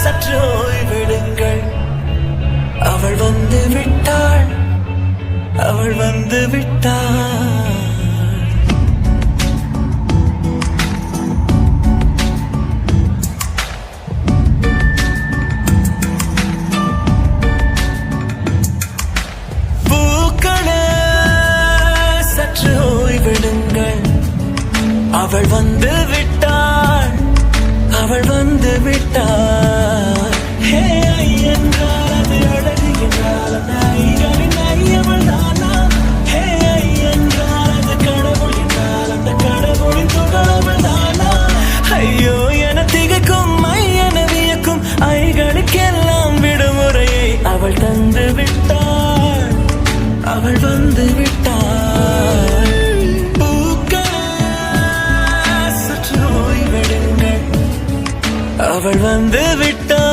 சற்று ஓய்வெடுங்கள். அவள் வந்து விட்டாள், அவள் வந்து விட்டாள். பூக்களே சற்று ஓய்வெடுங்கள். அவள் வந்து விட்டாள், அவள் வந்து விட்டாள். ஹே என்றால் அது அழகு என்றால் அந்த ஐயனின் ஐயவள் தானா? ஹே என்றால் அது கடவுள் என்றால் அந்த கடவுளின் துகளவள் தானா? ஐயோ என திகைக்கும் ஐயன வியக்கும் ஐகளுக்கெல்லாம் விடுமுறையை அவள் தந்து விட்டாள், அவள் வந்து விட்டாள். அவள் வந்து விட்டாள்.